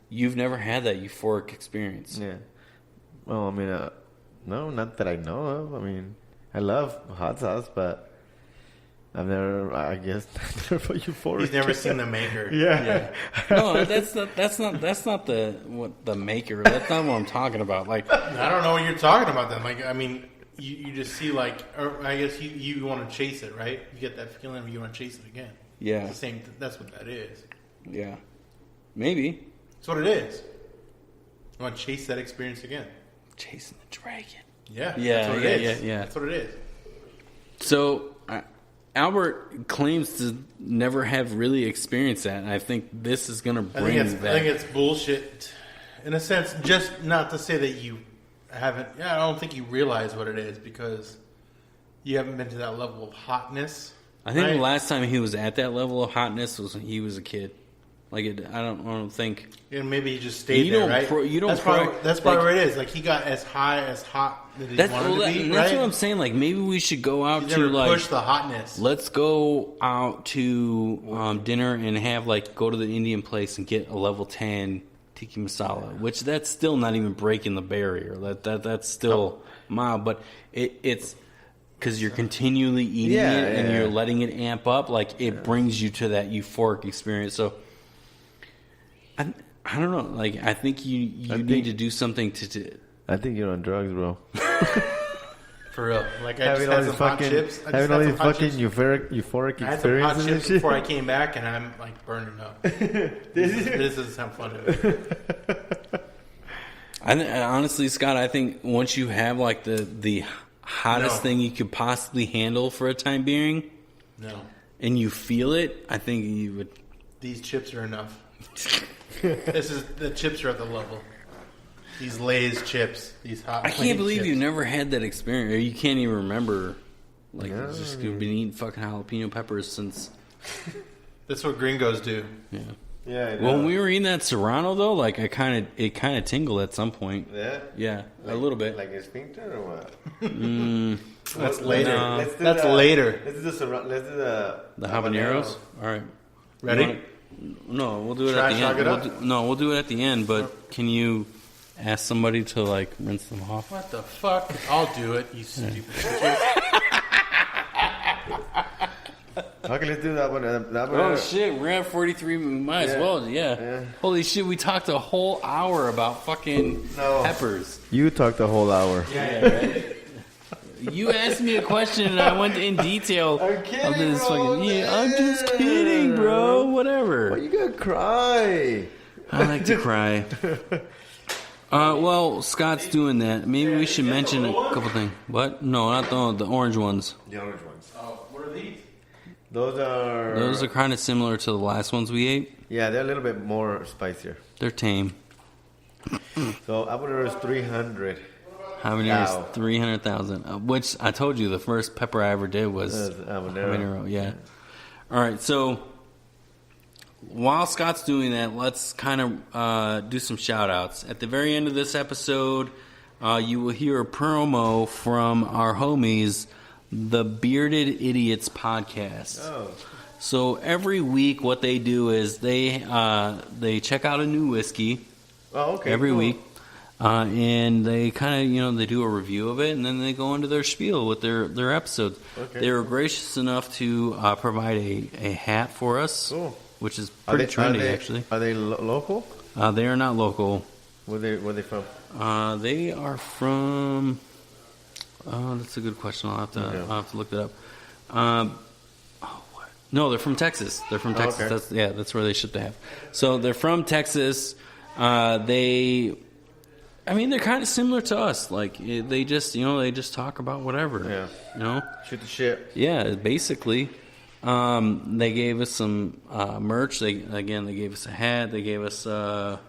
you've never had that euphoric experience. Yeah. Well, I mean, no, not that I know of. I mean, I love hot sauce, but... I've never. I guess never put euphoric. He's never seen the maker. Yeah. No, that's not the maker. That's not what I'm talking about. Like, I don't know what you're talking about then. Like, I mean, you just see like, or I guess you want to chase it, right? You get that feeling where you want to chase it again. yeah, It's the same. That's what that is. yeah, maybe That's what it is. You want to chase that experience again. chasing the dragon. Yeah. Yeah, That's what yeah, it is. yeah. That's what it is. So Albert claims to never have really experienced that, and I think this is going to bring I that. think it's bullshit, in a sense. Just not to say that you haven't. Yeah, I don't think you realize what it is because you haven't been to that level of hotness. I think right? the last time he was at that level of hotness was when he was a kid. Like, I don't think. And maybe he just stayed there, right? That's probably where it is. Like he got as hot as he wanted to be. That's right? what I'm saying. Like, maybe we should go out He's to never like push the hotness. let's go out to dinner and have like go to the Indian place and get a level 10 tiki masala, which that's still not even breaking the barrier. That's still mild, but it's because you're continually eating it and you're letting it amp up. Like it brings you to that euphoric experience. So I don't know. Like I think you need to do something to. I think you're on drugs, bro. For real. Like I just had some hot chips. Having all these fucking euphoric I had some hot experiences and chips shit. before I came back, and I'm like burning up. This doesn't sound fun to me. Honestly, Scott, I think once you have like the hottest thing you could possibly handle for a time being, and you feel it, I think you would. These chips are enough. The chips are at the level. These Lay's chips, these hot. I can't believe you never had that experience, or you can't even remember. Like just you've been eating fucking jalapeno peppers since. That's what gringos do. Yeah. Yeah. When we were eating that Serrano though, like it kind of tingled at some point. Yeah. Yeah, a little bit. Like a sphincter or what? That's later. That's later. Let's do the habaneros. All right. Ready? No, we'll do it at the end. We'll do it at the end. But can you ask somebody to like rinse them off? What the fuck? I'll do it. You stupid bitches. Okay, let's do that one. Oh shit, we're at 43. We might as well, yeah. Holy shit, we talked a whole hour about fucking peppers. You talked a whole hour. Yeah, right? You asked me a question and I went in detail I'm kidding, of this bro. fucking. Yeah, I'm just kidding, bro. Whatever. Why you gotta cry? I like to cry. Well, Scott's doing that. Maybe we should mention a couple things. What? No, not the orange ones. The orange ones. Oh, what are these? Those are kind of similar to the last ones we ate. Yeah, they're a little bit more spicier. They're tame. So habanero is 300. Habanero is 300,000. Which I told you the first pepper I ever did was habanero. Yeah. All right. So while Scott's doing that, let's kind of do some shout outs. At the very end of this episode, you will hear a promo from our homies, the Bearded Idiots podcast. Oh. So every week, what they do is they check out a new whiskey. Oh, okay. Every week, and they kind of they do a review of it, and then they go into their spiel with their episodes. Okay. They were gracious enough to provide a hat for us, which is pretty trendy actually. Are they local? They are not local. Where they from? They are from. That's a good question. I'll have to look that up. No, they're from Texas. They're from Texas. Okay. That's where they ship the hat. So they're from Texas. They're kind of similar to us. Like they just talk about whatever. Yeah. Shoot the shit. Yeah, basically. They gave us some merch. They gave us a hat. They gave us a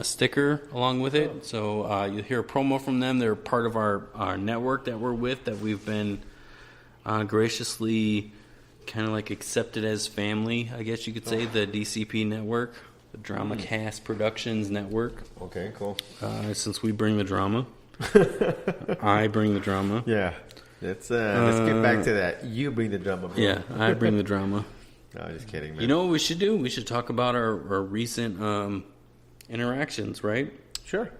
sticker along with it. So you'll hear a promo from them. They're part of our network that we're with, that we've been graciously kind of like accepted as family, I guess you could say, the DCP network, the Drama Cast Productions network. Okay, cool. Since we bring the drama, I bring the drama. Yeah, let's get back to that. You bring the drama, bro. Yeah, I bring the drama. No, just kidding, man. You know what we should do? We should talk about our recent interactions, right? Sure.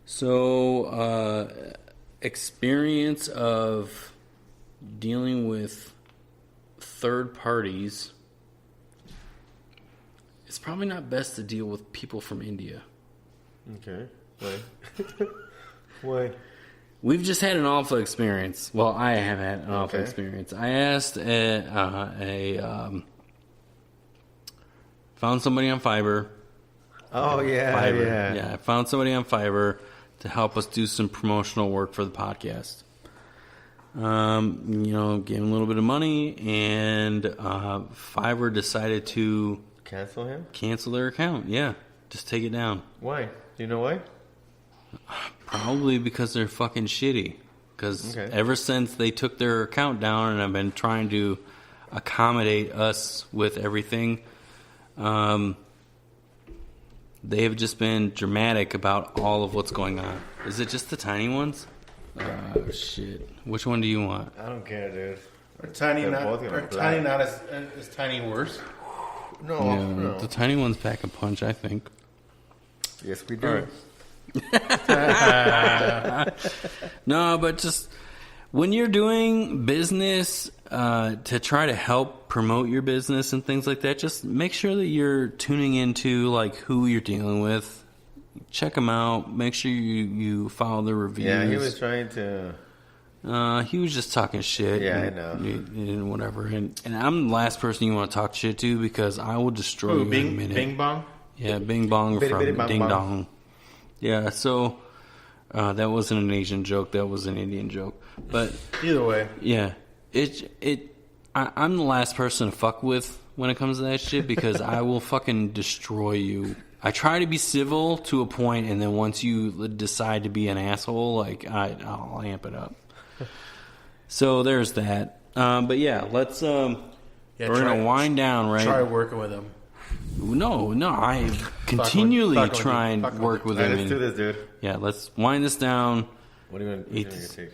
So, experience of dealing with third parties, it's probably not best to deal with people from India. Okay. Why? Why? We've just had an awful experience. Well, I have had an awful experience. I asked found somebody on Fiverr. Oh, yeah, Fiverr. Yeah, I found somebody on Fiverr to help us do some promotional work for the podcast. Gave him a little bit of money, and Fiverr decided to cancel their account. Yeah, just take it down. Why? Do you know why? Probably because they're fucking shitty. Because ever since they took their account down, and I've been trying to accommodate us with everything, they have just been dramatic about all of what's going on. Is it just the tiny ones? Oh, shit. Which one do you want? I don't care, dude. Are tiny not as tiny worse? No. The tiny ones pack a punch, I think. Yes, we do. No, but just when you're doing business to try to help promote your business and things like that, just make sure that you're tuning into like who you're dealing with. Check them out. Make sure you follow the reviews. Yeah, he was trying to. He was just talking shit. Yeah, and, I know. And whatever. And I'm the last person you want to talk shit to because I will destroy you in a minute. Bing Bong? Yeah, Bing Bong Bitty, from bitty, bong, Ding bong. Dong. Yeah, so that wasn't an Asian joke. That was an Indian joke. But either way, yeah, I'm the last person to fuck with when it comes to that shit because I will fucking destroy you. I try to be civil to a point, and then once you decide to be an asshole, like I'll amp it up. So there's that. But yeah, let's. We're gonna wind down, right? Try working with him. No, I continually try and work with him. Let's do this, dude. Yeah, let's wind this down. What are you going to take?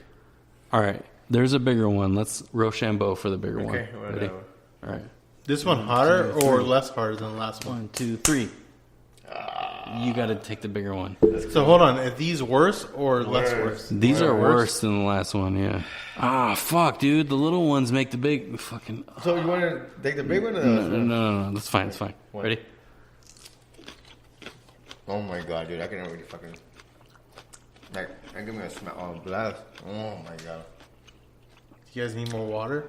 All right, there's a bigger one. Let's Rochambeau for the bigger one. Okay, Ready? All right. This one hotter or less hard than the last one? 1, 2, 3. You got to take the bigger one. So hold on, are these worse or less worse? These are worse than the last one. Yeah. Ah, fuck, dude. The little ones make the big fucking. So you want to take the big one or the last one? No. That's fine. It's fine. What? Ready? Oh my god, dude! I can already fucking like. Give me a smell. Oh, blast! Oh my god! You guys need more water?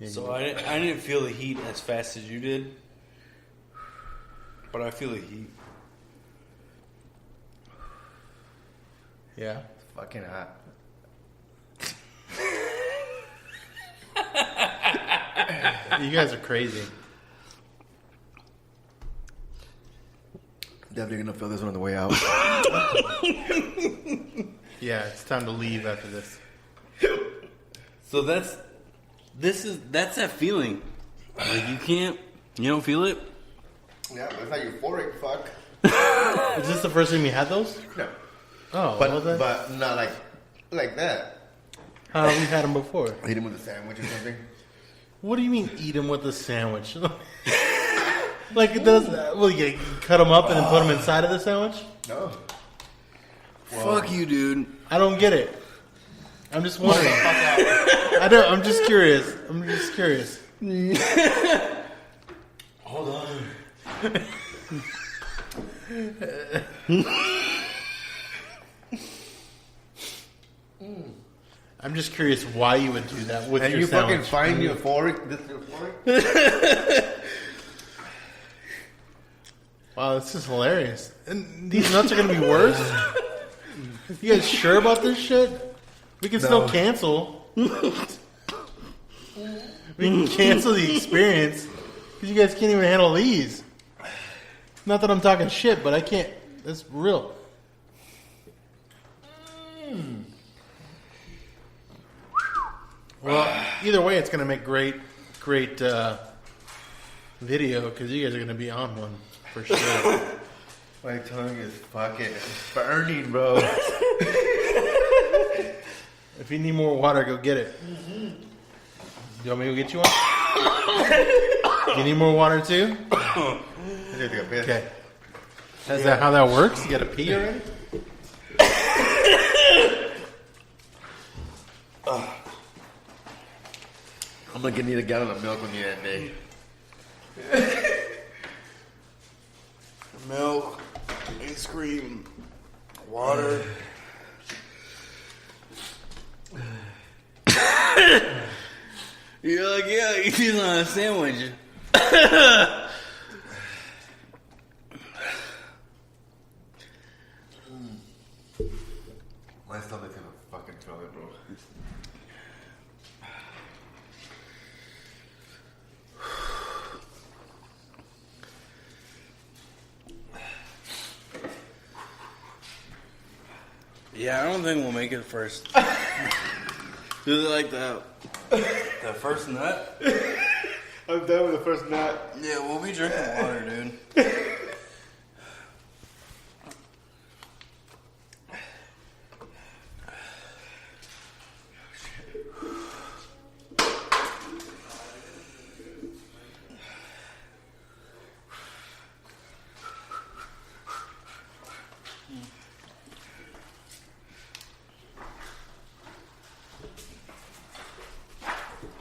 So I didn't feel the heat as fast as you did, but I feel the heat. Yeah, it's fucking hot. You guys are crazy. Definitely gonna feel this one on the way out. Yeah, it's time to leave after this. So that's that feeling. Like you don't feel it? Yeah, but it's not euphoric, fuck. Is this the first time you had those? No. Oh, but not like that. We've had them before. Hit him with a sandwich or something. What do you mean eat them with a sandwich? Like it does? Well, you cut them up and then put them inside of the sandwich? No. Fuck you, dude. I don't get it. I'm just wondering. I don't. I'm just curious. Hold on. I'm just curious why you would do that with and your you sandwich. fucking find euphoric. This euphoric. Wow, this is hilarious. And these nuts are gonna be worse. You guys sure about this shit? We can still cancel. We can cancel the experience because you guys can't even handle these. Not that I'm talking shit, but I can't. That's real. Well, either way, it's gonna make great video because you guys are gonna be on one for sure. My tongue is fucking burning, bro. If you need more water, go get it. Do you want me to go get you one? Do you need more water too? Okay. Is that how that works? You got to pee already? I'm gonna need a gallon of milk when you that day. Milk, ice cream, water. You're like, yeah, eating on a sandwich. My stomach's gonna fucking throw it, bro. Yeah, I don't think we'll make it first. Do it like the first nut? I'm done with the first nut. Yeah, we'll be drinking water, dude.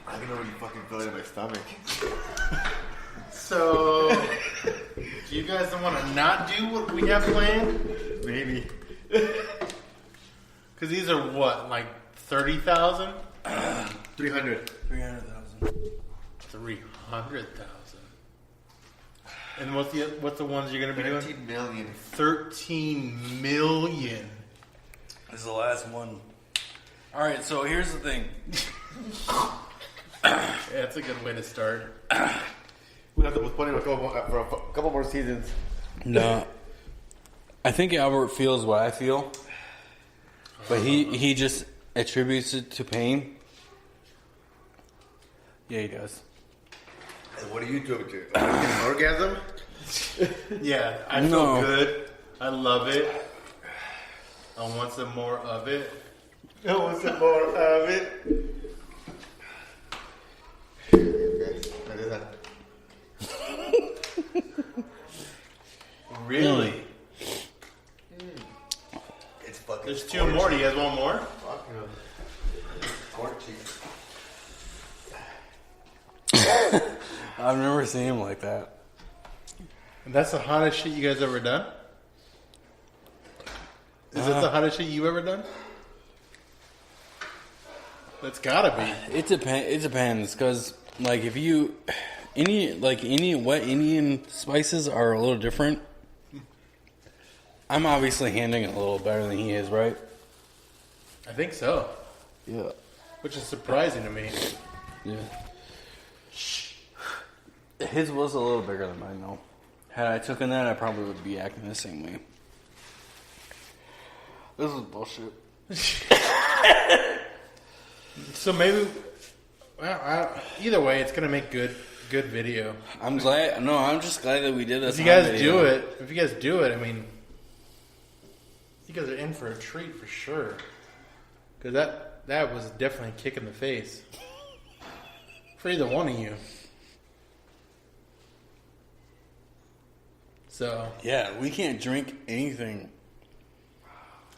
I can already fucking feel it in my stomach. So, do you guys want to not do what we have planned? Maybe. Because these are what, like 30,000? 300. 300,000. 300,000. And what's the ones you're going to be doing? 13 million. 13 million. This is the last one. All right, so here's the thing. Yeah, that's a good way to start. We have to postpone it for a couple more seasons. No. I think Albert feels what I feel. But he just attributes it to pain. Yeah, he does. And what do you do with it? An orgasm? Yeah, I feel good. I love it. I want some more of it. I want some more of it. Really? It's fucking. There's two more. Do you guys want more? Fuck no. Court cheese. I've never seen him like that. And that's the hottest shit you guys ever done? Is it the hottest shit you ever done? That's gotta be. It depends, because like if you any wet Indian spices are a little different. I'm obviously handling it a little better than he is, right? I think so. Yeah. Which is surprising to me. Yeah. His was a little bigger than mine, though. Had I taken that, I probably would be acting the same way. This is bullshit. So maybe, well, either way, it's gonna make good video. I'm glad. No, I'm just glad that we did this. If you guys do it, I mean, you guys are in for a treat for sure. Because that was definitely a kick in the face for either one of you. So yeah, we can't drink anything.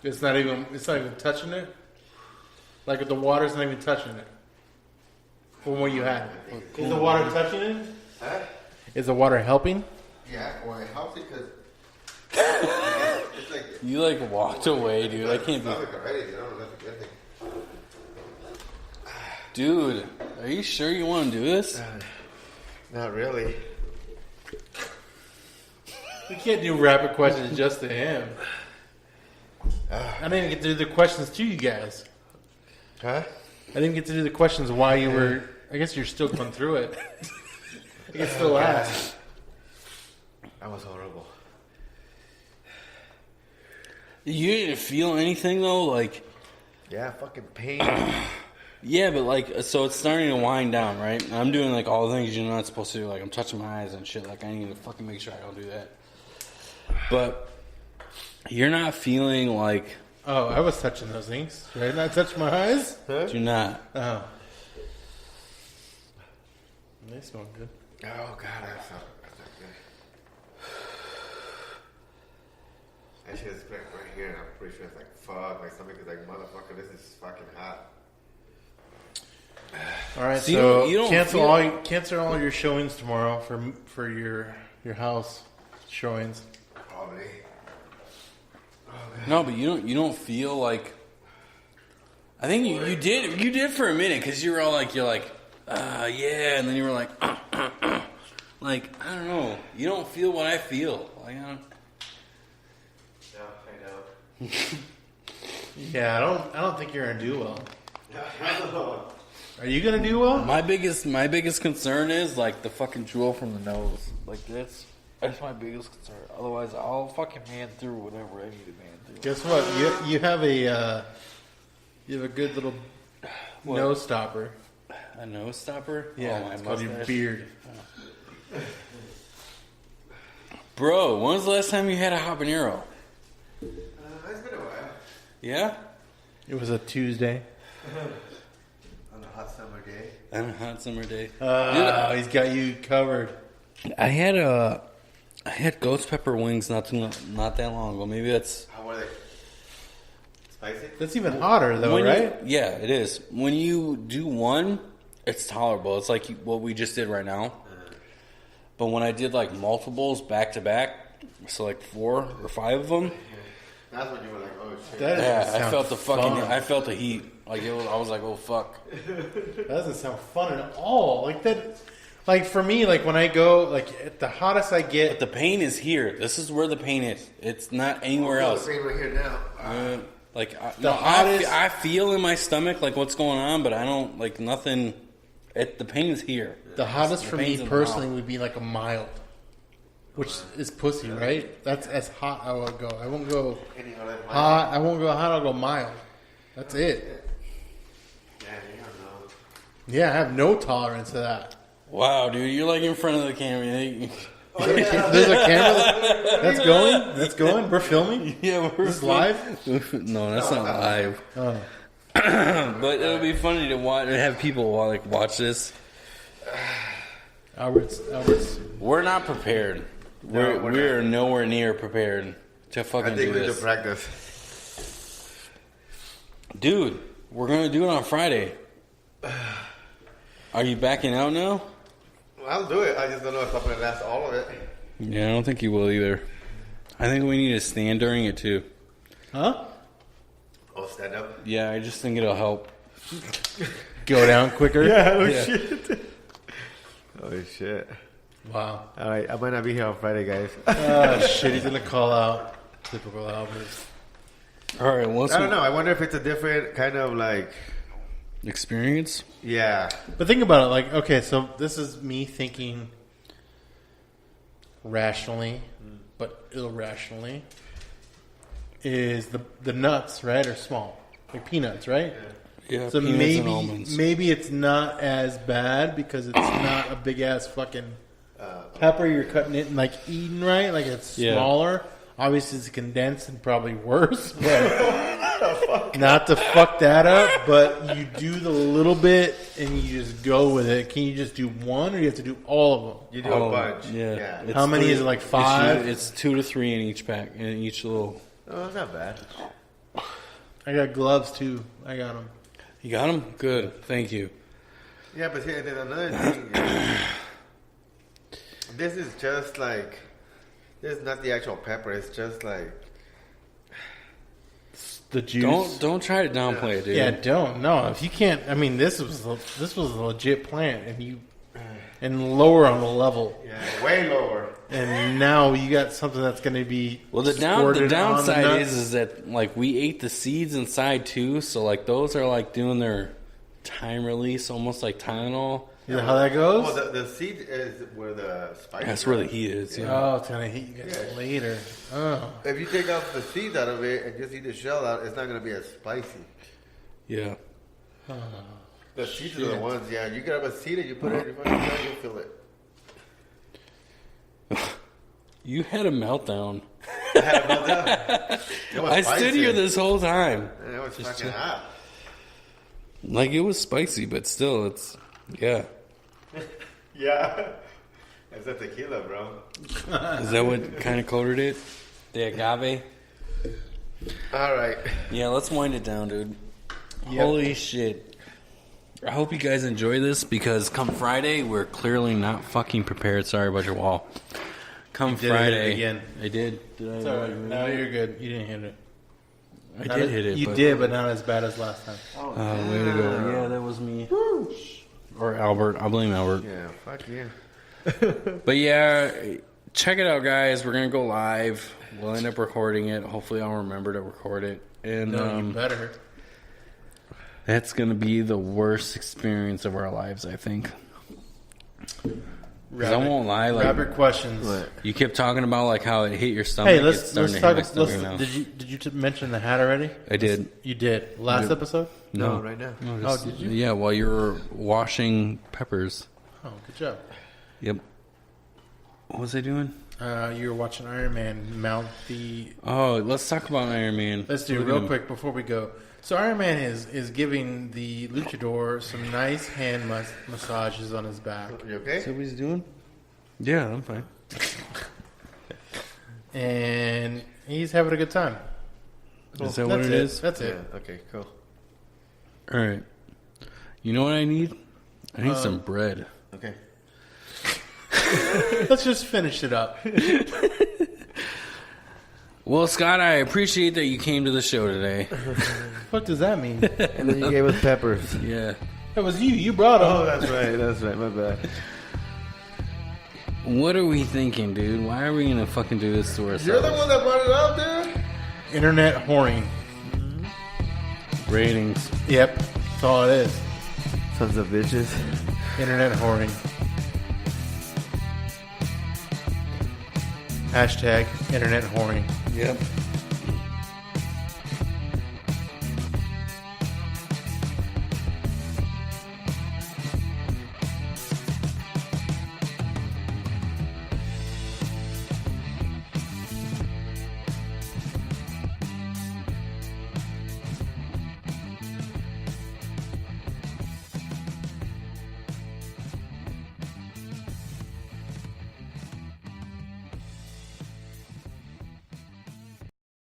it's not even touching it. Like the water's not even touching it. From what you had, is the water touching it? Huh? Is the water helping? Yeah, well, it helps because it's like You like walked away, dude. I can't be. already, you know, that's a good thing. Dude, are you sure you want to do this? Not really. We can't do rapid questions just to him. I didn't even get to do the questions to you guys. Huh? I didn't get to do the questions while you were. I guess you're still going through it. I can still ask. That was horrible. You didn't feel anything though, like. Yeah, fucking pain. Yeah, but like, so it's starting to wind down, right? I'm doing like all the things you're not supposed to do. Like I'm touching my eyes and shit. Like I need to fucking make sure I don't do that. But you're not feeling like. Oh, I was touching those things. Did I not touch my eyes? Huh? Do not. Oh. They smell good. Oh god, that's not good. I should have right here, and I'm pretty sure it's like, fuck, my stomach is like, motherfucker, this is fucking hot. All right, So so you don't cancel all your showings tomorrow for your house showings. Probably. No, but you don't feel like. I think you did for a minute because you're like yeah, and then you were like like I don't know, you don't feel what I feel. Like I don't. Yeah, I know. Yeah, I don't think you're gonna do well. Are you gonna do well? My biggest concern is like the fucking drool from the nose. Like that's my biggest concern. Otherwise, I'll fucking man through whatever I need to man through. Guess what? You have a good little nose stopper. A nose stopper? Yeah, my it's called your mustache. beard. Bro, when was the last time you had a habanero? It's been a while. Yeah? It was a Tuesday. On a hot summer day. On a hot summer day. He's got you covered. I had ghost pepper wings not that long ago. Maybe that's How were they? Spicy? That's even hotter, though, right? Yeah, it is. When you do one, it's tolerable. It's like what we just did right now. But when I did like multiples back to back, so like 4 or 5 of them, That's when you were like, oh shit. I felt the I felt the heat. Like I was like, oh fuck. That doesn't sound fun at all. Like that. Like for me, like when I go, like at the hottest I get. But the pain is here. This is where the pain is. It's not anywhere else. The pain right here now. I feel in my stomach like what's going on, but I don't like nothing. The pain is here. The hottest for me pain's in the personally mouth. would be like a mild, which is pussy, right? That's as hot I would go. I won't go hot. I won't go hot. I'll go mild. That's it. Yeah, you don't know. Yeah, I have no tolerance to that. Wow, dude, you're like in front of the camera. There's a camera that's going. That's going. We're filming. Yeah, we're This is live. No, that's not live. Oh. But it'll be funny to have people watch this. Albert's. We're not prepared. We're nowhere near prepared to fucking I think do we this. should practice. Dude, we're gonna do it on Friday. Are you backing out now? Well, I'll do it. I just don't know if I'm gonna last all of it. Yeah, I don't think you will either. I think we need to stand during it too. Huh? Oh, stand up. Yeah, I just think it'll help. Go down quicker. Shit. Oh shit. Wow. All right, I might not be here on Friday, guys. Oh shit! He's gonna call out. Typical Albert. All right, I don't know. I wonder if it's a different kind of like experience. Yeah. But think about it. Like, okay, so this is me thinking rationally, but irrationally. Is the nuts right are small, like peanuts, right? Yeah, So peanuts and almonds. maybe it's not as bad because it's not a big ass fucking pepper. You're cutting it and like eating right, like it's smaller. Obviously, it's condensed and probably worse. But not to fuck that up, but you do the little bit and you just go with it. Can you just do one, or you have to do all of them? You do a bunch. Yeah. How many is it? Like 5? It's 2 to 3 in each pack, in each little. Oh, it's not bad. I got gloves too. I got them. You got them? Good. Thank you. Yeah, but here, there's another thing. This is just like, this is not the actual pepper. It's just like The juice. Don't try to downplay it, dude. Yeah, don't. No, if you can't. I mean, this was a legit plant, and lower on the level. yeah, way lower. And now you got something that's going to be Well, squirted the on downside nuts. is that like we ate the seeds inside too, so like those are like doing their time release, almost like Tylenol. Is that how that goes? Well, the seed is where the spice. That's where the heat is. Yeah. Oh, it's going to hit you guys later. Oh, If you take off the seeds out of it and just eat the shell out, it's not going to be as spicy. Yeah. The seeds are the ones. Yeah, you grab a seed and you put it in your fucking mouth, you'll feel it. You had a meltdown. I had a meltdown. It was I spicy. stood here this whole time. And it was fucking hot. Like it was spicy, but still, it's yeah. Yeah. It's a tequila, bro. Is that what kind of coated it? The agave. All right. Yeah, let's wind it down, dude. Yep. Holy shit. I hope you guys enjoy this because come Friday, we're clearly not fucking prepared. Sorry about your wall. Come Friday. Again. I did. Did I? It's all right. No, you're good. You didn't hit it. I did hit it. You did, but not as bad as last time. Oh, way to go. Yeah, that was me. Or Albert. I'll blame Albert. Yeah, fuck yeah. But yeah, check it out, guys. We're going to go live. We'll end up recording it. Hopefully I'll remember to record it. And No, you better. that's going to be the worst experience of our lives, I think. 'Cause I won't lie. Like, Rabbit questions. What? you kept talking about like how it hit your stomach. Hey, It's let's starting to talk. hit my stomach now. Did you mention the hat already? I did. You did. Last episode? No, right now. No, Oh, did you? Yeah, while you were washing peppers. Oh, good job. Yep. What was I doing? You were watching Iron Man mount the. Oh, let's talk about Iron Man. Let's do it real quick before we go. So Iron Man is giving the luchador some nice hand massages on his back, You okay? See what he's doing? Yeah, I'm fine. and he's having a good time. Is that what it is? That's Yeah. it. Okay. Cool. All right. You know what I need? I need some bread. Okay. Let's just finish it up. Well, Scott, I appreciate that you came to the show today. What does that mean? And then you gave us peppers. Yeah. That was you. You brought Oh, him. that's right. That's right. My bad. What are we thinking, dude? Why are we going to fucking do this to ourselves? You're the one that brought it up, dude. Internet whoring. Ratings. Yep. That's all it is. Sons of bitches. Internet whoring. Hashtag internet whoring. Yep.